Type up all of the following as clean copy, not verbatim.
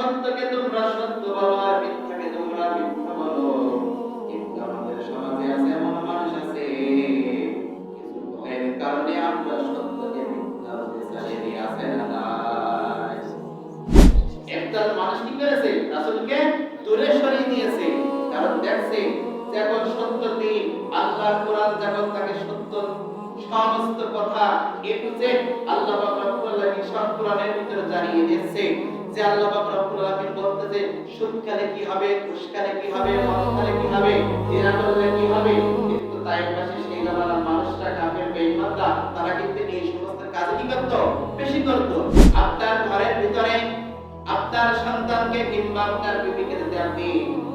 সত্যকে তোমরা সত্য বলো আর মিথ্যাকে তোমরা মিথ্যা বলো। কিন্তু আমাদের সমাজে আছে এমন মানুষ আছে, কিছু ভয়ের কারণে আমরা সত্যকে মিথ্যা বলতে চালিয়ে দিয়ে আসে না নাই। একদল মানুষ কি করেছে? রাসূলকে দূরে সরিয়ে দিয়েছে। কারণ দেখছে যখন সত্য দিন আল্লাহর কোরআন যখন তাকে সত্য সমস্ত কথা এ টু জেড আল্লাহ পাক রব্বুল আলামিন সব কোরআনের ভিতরে জানিয়ে দিয়েছে যে আল্লাহ পাক রব্বুল আলামিন বলতেছে সুদকালে কি হবে, ঘুষকালে কি হবে, মদকালে কি হবে, জেনা করলে কি হবে। কিন্তু তাই পাশে সেই জামানার মানুষরা কাফের বেঈমানরা তারা কিন্তু এই সমস্ত কাজ কি করত? বেশি করত। আপনার ঘরের ভিতরে আপনার সন্তানকে কিংবা আপনার বিবিকে যদি আপনি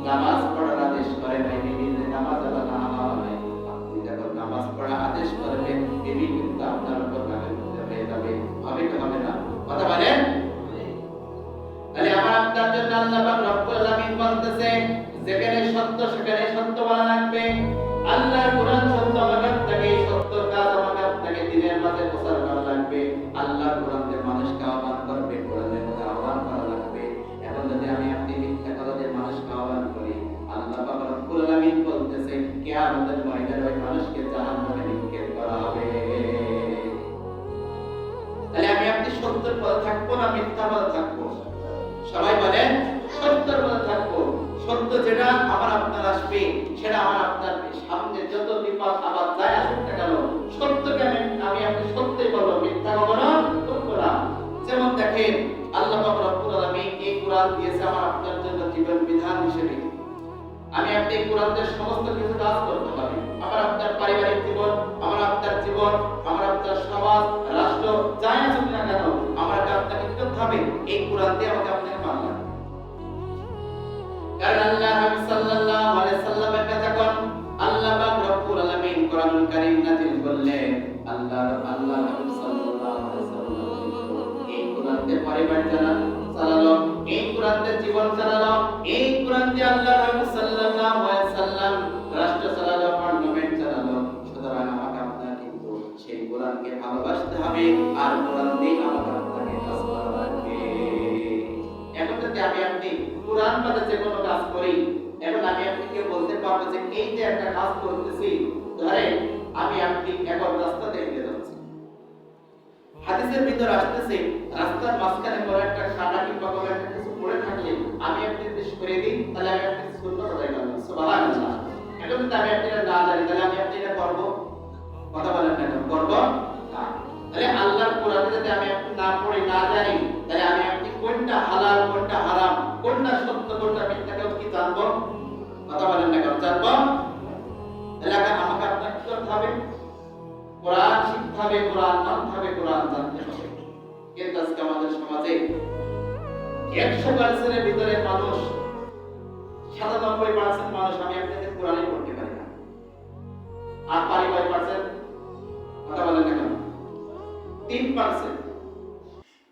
নামাজ পড়ার আদেশ করেন, বিবি যদি নামাজ আদা না হয়, আপনি যখন নামাজ পড়ার আদেশ করবেন, বিবি কিন্তু আপনার উপর নাজিল হয়ে যাবে। হবে কি হবে না? কথা বলেন। তাহলে আমার আপনার জন্য আল্লাহ পাক রব্বুল আলামিন বলতেছে যেখানে সত্য সেখানে সত্য বলা লাগবে। আল্লাহর কোরআন সত্য, আমাকে আপনাকে সত্য কাজ আমাকে আপনাকে দিনের মাঝে প্রচার করা লাগবে। আল্লাহর কোরআনের মানুষকে আহ্বান করবে, কোরআনের মধ্যে আহ্বান করা লাগবে। এখন যদি আমি আপনি মিথ্যা কথাদের মানুষকে আহ্বান করি, আল্লাহ পাক রব্বুল আলামিন বলতেছে কিয়ামতের ময়দানে ওই মানুষকে জাহান্নামে নিক্ষেপ করা হবে। তাহলে আমি আপনি সত্যের পথে থাকবো না মিথ্যা পথে থাকবো? সবাই বলেন সত্যের পথে থাকবো। সত্য যেটা আমার আপনার আসবে সেটা আমার আপনার সামনে যত বিপদ আবার যায় আসুক না কেন, সত্যকে আমি আপনি সত্যই বলবো, মিথ্যা কখনো করবো না। যেমন দেখেন আল্লাহ পাক রব্বুল আলামিন এই কোরআন দিয়েছে আমার আপনার জন্য জীবন বিধান হিসেবে। আমি আপনি এই কোরআনের সমস্ত কিছু কাজ করতে হবে। আমার আপনার পারিবারিক জীবন, আমার আপনার জীবন, আমার আপনার সমাজ, রাষ্ট্র যাই আসুক না কেন, আমাকে আপনাকে কি করতে হবে? এই কোরআন দিয়ে আমাকে আপনাকে মানতে হবে। কারণ আল্লাহ নবী সাল্লাল্লাহু আলাইহি সাল্লামের কথা কোন আল্লাহ পাক রব্বুল আলামিন কোরআনুল কারীম নাযিল করলেন। আল্লাহ নবী সাল্লাল্লাহু আলাইহি সাল্লাম এই কোরআন দিয়ে পরিবার চালালো, এই কোরআন দিয়ে জীবন চালালো, এই কোরআন দিয়ে আল্লাহ নবী সাল্লাল্লাহু আলাইহি সাল্লাম রাষ্ট্র চালালো, পার্লামেন্ট চালালো। সুতরাং আমাকে আপনাকে কিন্তু সেই কোরআনকে ভালোবাসতে হবে আর কোরআন দিয়ে আমাকে আপনাকে কাজ করা লাগবে। এখন যদি আমি আপনি কোরআন বাদে যে কোনো কাজ করি, এখন আমি আপনাকে বলতে পারবো যে এই যে একটা কাজ করতেছি, ধরে আমি আপনি এখন রাস্তা দেখতে যাচ্ছি, হাদিসের ভিতর আসতেছে রাস্তার মাঝখানে বড় একটা সাদা কিংবা কোনো একটা কিছু পড়ে থাকলে আমি আপনি দেশ করে দিই, তাহলে আমি আপনি সুন্নাত আদায় করব। সুবহানাল্লাহ। এখন যদি আমি আপনি না জানি তাহলে আমি আপনি এটা করব? কথা বলেন না, কেন করব না? তাহলে আল্লাহর কোরআনে যদি আমি আপনি না পড়ি না জানি, তাহলে আমি আপনি কোনটা হালাল কোনটা হারাম, কোনটা সত্য কোনটা মিথ্যা কি জানবো? কথা বলেন না, কেন জানবো? তাহলে আমাকে আপনাকে কি করতে হবে? কোরআন শিখতে হবে, কোরআন মানতে হবে, কোরআন জানতে হবে। কিন্তু আজকে আমাদের সমাজে 100% এর ভিতরে মানুষ 97% মানুষ আমি আপনাদের কোরআনই পড়তে পারি না। আর পারি 5%? কথা বলেন না, কেন 3%?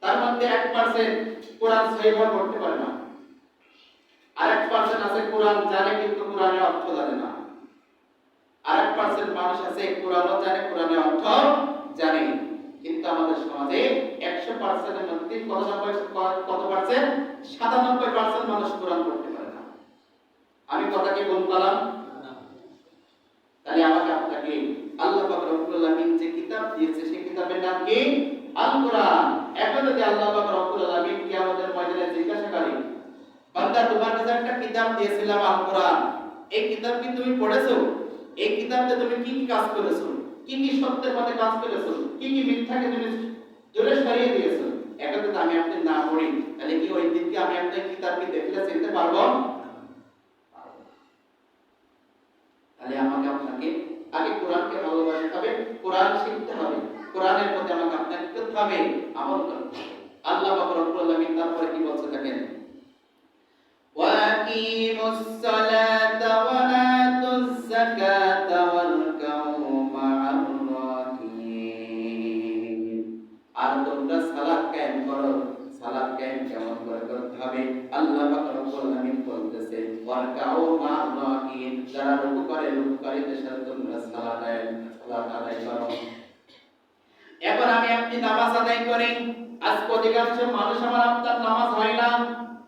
তার মধ্যে 1% কোরআন সহিভাবে পড়তে পারে না, আর 1% আছে কোরআন জানে কিন্তু কোরআনের অর্থ জানে না। আর 1% মানুষ আছে কোরআনও জানে কোরআনের অর্থ জানে। কিন্তু আমাদের সমাজে 100% এর মধ্যে কত পার্সেন্ট? 97% মানুষ কোরআন পড়তে পারে না। আমি কথা কি ভুল বললাম? তাহলে আমাকে আপনাকে আল্লাহ পাক রব্বুল আলামিন যে কিতাব দিয়েছে সেই কিতাবের নাম কি? আল কোরআন। এখন যদি আল্লাহ পাক রব্বুল আলামিন কিয়ামতের ময়দানে জিজ্ঞাসা করেন, বান্দা তোমার কাছে একটা কিতাব দিয়েছিলাম আল কোরআন, এই কিতাব কি তুমি পড়েছো? এই কিতাবে তুমি কি কি কাজ করেছো, কি কি সত্যের পথে কাজ করেছো, কি কি মিথ্যাকে তুমি দূরে সরিয়ে দিয়েছো, এখন যদি আমি আপনি না পড়ি, তাহলে কি ওই দিনকে আমি আপনার কিতাব কি দেখলে চিনতে পারবো? তাহলে আমাকে আপনাকে আগে কোরআনকে ভালোবাসতে হবে, কোরআন শিখতে হবে, কোরআনের প্রতি আমাকে আপনাকে কি করতে হবে? আমল করতে হবে। আল্লাহ পাক রব্বুল আলামিন তারপরে কি বলছে দেখেন, ওয়া আকিমুস সালাতা ওয়া আতুজ যাকাতা ওয়ারকাউ মা'আর রাকিন। আর তোমরা সালাত কায়েম করো। সালাত কায়েম কেমন করে করতে হবে? আল্লাহ পাক রব্বুল আলামিন বলতেছে ওয়ারকাউ মা'আর রাকিন, যারা রুকু করে রুকুকারীদের সাথে তোমরা সালাত আদায় করো। এখন আমি আপনি নামাজ আদায় করি, আজ অধিকাংশ মানুষ আমার আপনার নামাজ হয় না,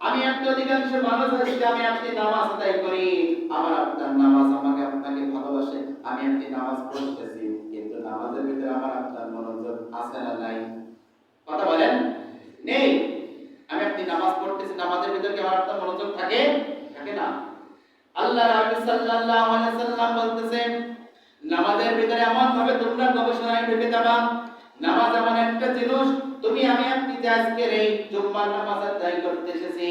আমি একটা অধিকাংশ মানুষ আজকে আমি আপনি নামাজ আদায় করি, আমার আপনার নামাজ আমাকে আপনাকে ভালোবাসে, আমি আপনি নামাজ পড়তেছি, কিন্তু নামাজের ভিতরে আমার আপনার মনোযোগ আছে না নাই? কথা বলেন, নেই। আমি আপনি নামাজ পড়তেছি, নামাজের ভিতরে কি আমার আপনার মনোযোগ থাকে? থাকে না। আল্লাহ রাসূল সাল্লাল্লাহু আলাইহি সাল্লাম বলতেছেন, নামাজের ভিতরে এমন ভাবে তোমরা গবেষণায় ঢুকে যাবা, নামাজ এমন একটা জিনিস, তুমি আমি আপনি যে আজকের এই জুম্মার নামাজ আদায় করতে এসেছি,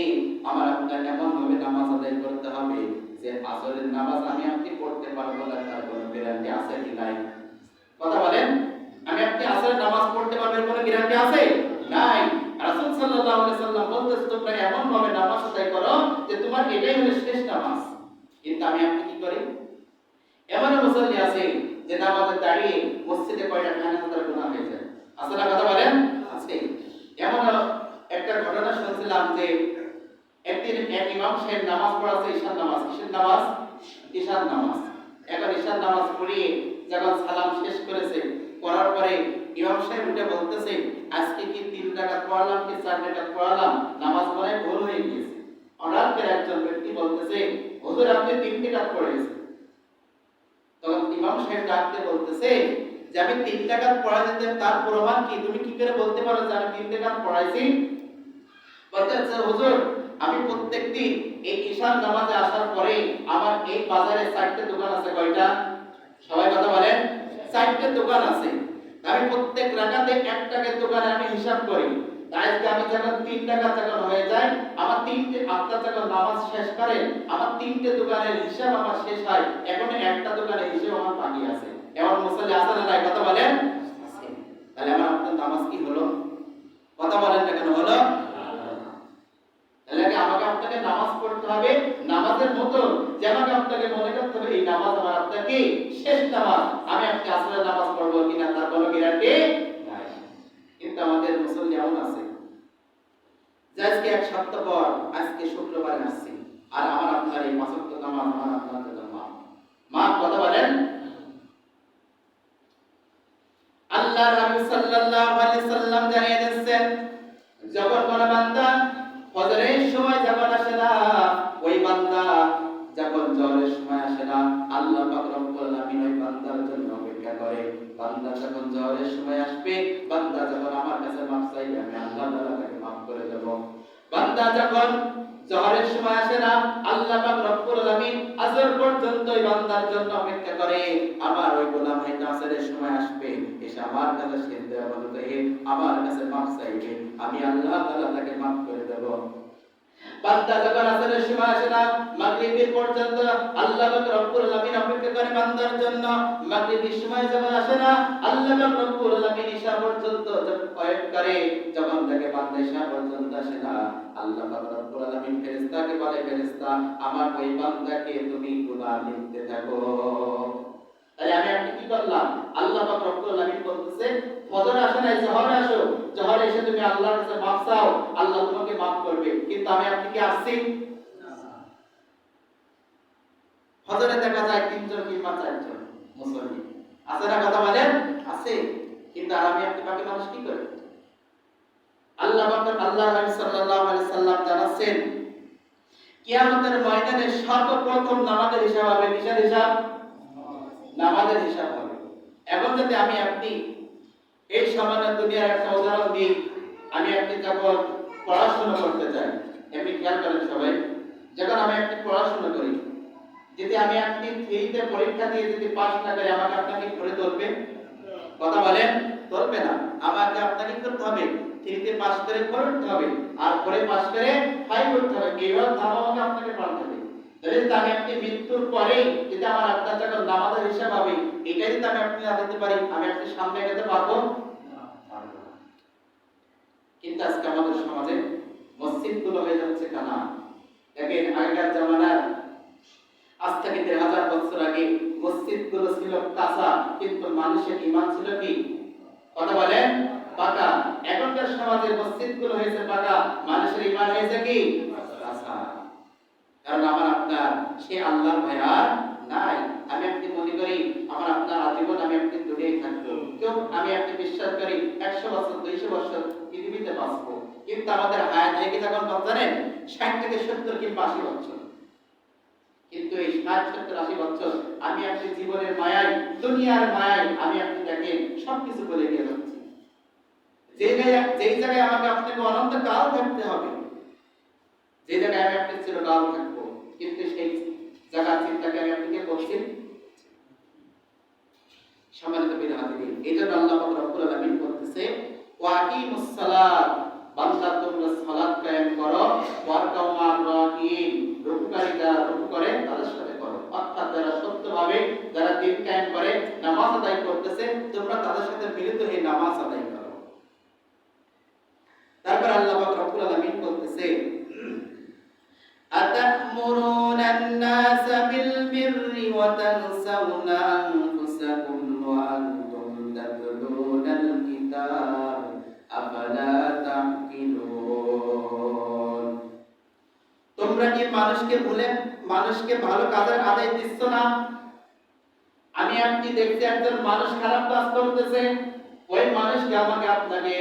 আমার আপনার এমন ভাবে নামাজ আদায় করতে হবে যে আসরের নামাজ আমি আপনি পড়তে পারবো না, তার কোনো গ্যারান্টি আছে কি নাই? কথা বলেন, আমি আপনি আসরের নামাজ পড়তে পারবেন কোনো গ্যারান্টি আছে? নাই। রাসূল সাল্লাল্লাহু আলাইহি সাল্লাম বলতেছে তোমরা এমন ভাবে নামাজ আদায় করো যে তোমার এটাই হলো শেষ নামাজ। কিন্তু আমি আপনি কি করি? এমন মুসল্লি আছে যে নামাজে দাঁড়িয়ে মসজিদে কয়টা খানা তার গুনাহ হয়ে যায়। আছে না? কথা বলেন, আছে। এমন একটা ঘটনা শুনছিলাম যে একদিন এক ইমাম সাহেব নামাজ পড়াছে, ঈশার নামাজ। কিসের নামাজ? ঈশার নামাজ। এখন ঈশার নামাজ পড়িয়ে যখন সালাম শেষ করেছে, পড়ার পরে ইমাম সাহেব উঠে বলতেছে, আজকে কি 3 রাকাত পড়ালাম কি 4 রাকাত পড়ালাম, নামাজ পড়ায় ভুল হয়ে গিয়েছে। অনাথের একজন ব্যক্তি বলতেছে, হুজুর আপনি 3 রাকাত পড়েছেন। তখন ইমাম সাহেব ডাকতে বলতেছে যে আমি 3 রাকাত পড়াইতে, তার প্রমাণ কি? তুমি কি করে বলতে পারো যে আমি 3 রাকাত পড়াইছি? বলতেছে, হুজুর আমি প্রত্যেকদিন এই ঈশার নামাজে আসার পরে আমার এই বাজারে 4টে দোকান আছে। কয়টা? সবাই কথা বলেন, 4টে দোকান আছে। আমি প্রত্যেক রাকাতে 1 টাকার দোকানে আমি হিসাব করি। তাই আজকে আমি যখন 3 টাকা যখন হয়ে যায়, আমার 3টে, আপনার যখন নামাজ শেষ করে আমার 3টে দোকানের হিসাব আমার শেষ হয়, এখন একটা দোকানের হিসাব আমার বাকি আছে। এমন মুসল্লি আছে না নাই? কথা বলেন, আছে। তাহলে আমার আপনার নামাজ কি হলো? কথা বলেন না কেন হলো? তাহলে আমাকে আপনাকে নামাজ পড়তে হবে নামাজের মতো, যে আমাকে আপনাকে মনে করতে হবে এই নামাজ আমার আপনার কি শেষ নামাজ। আমি আপনি আসলে নামাজ পড়বো কিনা তার কোনো গ্যারান্টি নাই। কিন্তু আমাদের মুসল্লি এমন আছে যে আজকে 1 সপ্তাহ পর আজকে শুক্রবারে আসছে, আর আমার আপনার এই 5 ওয়াক্ত নামাজ আমার আপনার জন্য মা কথা বলেন। আল্লাহ রাসূল সাল্লাল্লাহু আলাইহি সাল্লাম জানিয়ে দিয়েছেন, যখন কোন বান্দা ফজরের সময় যখন আসে না, ওই বান্দা যখন জোহরের সময় আসে না, আল্লাহ পাক রব্বুল আলামিন ওই বান্দার জন্য অপেক্ষা করে। বান্দা যখন জোহরের সময় আসবে, বান্দা যখন আমার কাছে মাফ চাইবে, আমি আল্লাহ তাআলা তাকে মাফ করে দেব। বান্দা যখন জোহরের সময় আসে না, আল্লাহ পাক রব্বুল আলামিন আসর পর্যন্ত ওই বান্দার জন্য অপেক্ষা করে। আমার ওই গোলাম হয়তো আসরের সময় আসবে, এসে আমার কাছে সিজদা বলতে আমার কাছে মাফ চাইবে, আমি আল্লাহ তাআলা তাকে মাফ করে দেব। বান্দা যখন আসরের সময় আসে না, মাগরিবের পর্যন্ত আল্লাহ পাক রব্বুল আলামিন অপেক্ষা করে বান্দার জন্য। মাগরিবের সময় যখন আসে না, আল্লাহ পাক রব্বুল আলামিন ঈশা পর্যন্ত ওয়েট করে। যখন থেকে বান্দা ঈশা পর্যন্ত আসে না, আল্লাহ পাক রব্বুল আলামিন ফেরেশতাকে বলে, ফেরেশতা আমার ওই বান্দাকে তুমি গুনাহ লিখতে থাকো। তাহলে আমি আপনি কি করলাম? আল্লাহ পাক রব্বুল আলামিন বলতেছে, ফজর আসে নাই, জোহরে আসো, জোহরে এসে তুমি আল্লাহর কাছে মাফ চাও, আল্লাহ তোমাকে মাফ করবে। কিন্তু আমি আপনি কি আসছি? ফজরে দেখা যায় 3 জন কিংবা 4 জন মুসল্লি আছে না? কথা বলেন, আছে। কিন্তু আর আমি আপনি বাকি মানুষ কি করে? আল্লাহ পাক, আল্লাহ রাসূল সাল্লাল্লাহু আলাইহি সাল্লাম জানাচ্ছেন, কিয়ামতের ময়দানে সর্বপ্রথম নামাজের হিসাব হবে। কিসের হিসাব? নামাজের হিসাব হবে। এখন যদি আমি আপনি এই সামান্য দুনিয়ার একটা উদাহরণ দিই, আমি আপনি যখন পড়াশোনা করতে যাই, এমনি খেয়াল করেন সবাই, যখন আমি আপনি পড়াশোনা করি, যদি আমি আপনি থ্রিতে পরীক্ষা দিয়ে যদি পাস না করি, আমাকে আপনাকে করে ধরবে? কথা বলেন, ধরবে না। আমাকে আপনাকে করতে হবে থ্রিতে পাস করে পড়তে হবে, আর পরে পাস করে ফাইভ করতে হবে। এইভাবে ধাপ আমাকে আপনাকে পড়াতে হবে। তাহলে যদি আমি আপনি মৃত্যুর পরে যদি আমার আপনার যখন নামাজের হিসাব হবে, এটা যদি আমি আপনি না দিতে পারি, আমি আপনি সামনে এগোতে পারবো না? কিন্তু আজকে আমাদের সমাজে মসজিদগুলো হয়ে যাচ্ছে কানা। দেখেন আগেকার জামানার, আজ থেকে 1000 বছর আগে মসজিদগুলো ছিল কাঁচা, কিন্তু মানুষের ঈমান ছিল কি? কথা বলেন, পাকা। এখনকার সমাজে মসজিদগুলো হয়েছে পাকা, মানুষের ঈমান হয়েছে কি? কাঁচা। কারণ আমার আপনার সে আল্লাহর ভয় আর নাই। আমি আপনি মনে করি আমার আপনার আজীবন আমি আপনি দূরেই থাকবো, কেউ আমি আপনি বিশ্বাস করি 100 বছর 200 বছর পৃথিবীতে বাঁচবো, কিন্তু আমাদের হায়াত হয়ে গেছে এখন কত জানেন? 60 থেকে 70 কিংবা 80 বছর। কিন্তু এই 60, 70, 80 বছর আমি আপনি জীবনের মায়ায়, দুনিয়ার মায়ায় আমি আপনি দেখেন সবকিছু বলে দিয়ে যাচ্ছি। যেই জায়গায় আমাকে আপনাকে অনন্তকাল থাকতে হবে, যে জায়গায় আমি আপনি চিরকাল থাকবো, কিন্তু সেই জায়গার চিন্তাকে আমি আপনাকে করছি সম্মানিত বিরহাদিন। এই জন্য আল্লাহ পাক রব্বুল আলামিন বলতেছে ওয়াকিমুস সালাত, বান্দা তোমরা সালাত কায়েম করো, ওয়ারকাউ মা'র রাকিন, রুকুকারীরা রুকু করে তাদের সাথে করো। অর্থাৎ যারা সত্যভাবে যারা দিন কায়েম করে নামাজ আদায় করতেছে তোমরা তাদের সাথে মিলিত হয়ে নামাজ আদায় করো। তারপর আল্লাহ পাক রব্বুল আলামিন বলতেছে আতা'মুরুনা আন-নাসা বিল বিররি ওয়া তানসাউনা আনফুসাকুম ওয়া আনতুম তাতলুনাল কিতাব আফালা তা'কিলুন। তোমরা কি মানুষকে ভুলে মানুষকে ভালো কাজের আদেশ দিচ্ছ না? আমি আপনি দেখছি একজন মানুষ খারাপ কাজ করতেছে, ওই মানুষকে আমাকে আপনাকে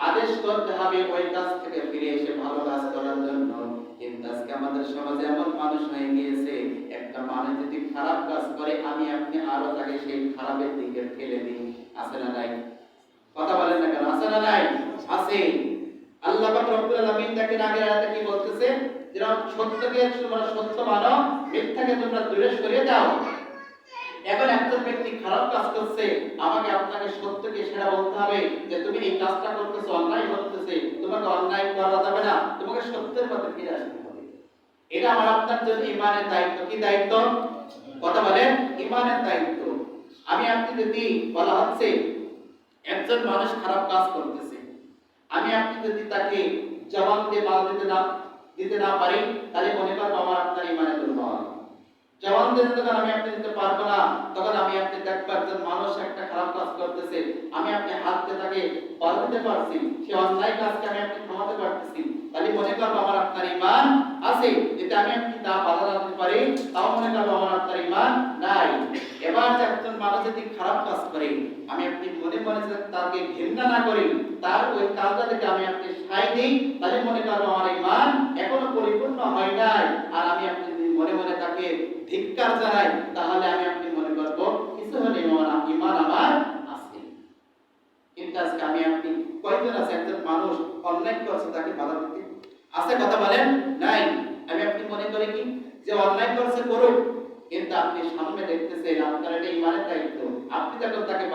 আদেশ করতে হবে ওই কাজ থেকে ফিরে এসে ভালো কাজ করার জন্য। কিন্তু আজকে আমাদের সমাজে এমন মানুষ হয়ে গিয়েছে, একটা মানুষ যদি খারাপ কাজ করে আমি আপনি আরো তাকে সেই খারাপের দিকে ঠেলে দিই। আছে না নাই? কথা বলেন না কেন? আছে না নাই? আছে। আল্লাহ পাক রব্বুল আলামিন দেখেন আগের আয়াতে কি বলতেছে, যারা সত্যকে তোমরা সত্য মানো, মিথ্যাকে তোমরা দূরে সরিয়ে দাও। এখন একজন ব্যক্তি খারাপ কাজ করছে, আমাকে আপনাকে সত্যকে সেটা বলতে হবে যে তুমি এই কাজটা করতেছো, অন্যায় করতেছে, তোমাকে অন্যায় করা যাবে না, তোমাকে সত্যের পথে ফিরে আসতে হবে। এটা আমার আপনার জন্য ঈমানের দায়িত্ব। কি দায়িত্ব? কথা বলেন, ঈমানের দায়িত্ব। আমি আপনি যদি বলা হচ্ছে একজন মানুষ খারাপ কাজ করতেছে, আমি আপনি যদি তাকে জবাব দিয়ে বাধা দিতে না পারি, তাহলে মনে করবো আমার আপনার ঈমানের দুর্বল। জবান দিতে যখন আমি আপনি দিতে পারবো না, তখন আমি আপনি দেখবো একজন মানুষ একটা খারাপ কাজ করতেছে, আমি আপনি হাতে তাকে বাধা দিতে পারছি, সে অন্যায় কাজকে আমি আপনি থামাতে পারতেছি, তাহলে মনে করবো আমার আপনার ঈমান আছে। যদি আমি আপনি তা বাধা না দিতে পারি, তাও মনে করবো আমার আপনার ঈমান নাই। এবার একজন মানুষ যদি খারাপ কাজ করে, আমি আপনি মনে মনে তাকে ঘৃণা না করি, তার ওই কাজটা থেকে আমি আপনি সাই দিই, তাহলে মনে করবো আমার ঈমান এখনো পরিপূর্ণ হয় নাই। আর আমি আপনি মনে মনে তাকে ধিক্কার জানাই, তাহলে আমি আপনি মনে করব কিছু হলে ঈমান আমার আছে। কিন্তু আজকে আমি আপনি কয়জন আছে একজন মানুষ অন্যায় করছে তাকে বাধা দিতে আছে? কথা বলেন, নাই। আমি আপনি মনে করি কি যে অন্যায় করছে করুক, কিন্তু আপনি সামনে দেখতেছেন আপনার এটা ঈমানের দায়িত্ব, আপনি যখন তাকে